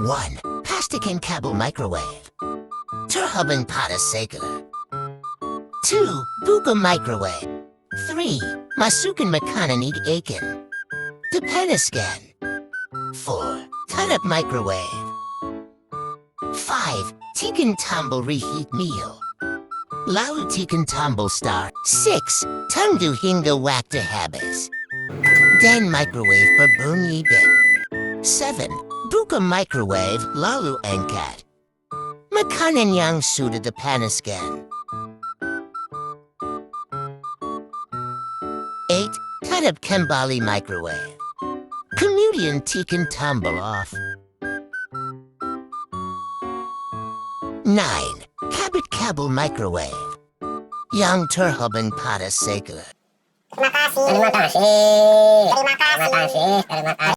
1. Pastikan kabel microwave. Terhubung pada segala. 2. Buka microwave. 3. Masukkan makanan ikan. Dipanaskan. 4. Tutup microwave. 5. Tekan tombol reheat meal. Lalu tekan tombol start. 6. Tunggu hingga waktu habis. Dan microwave berbunyi bip. 7. Buka microwave lalu angkat. Makanan yang sudah dipanaskan. 8. Tutup kembali microwave. Kemudian tekan tombol off. 9. Kabit kabel microwave yang terhubung pada segala. Terima kasih. Terima kasih. Terima kasih. Terima kasih. Terima kasih.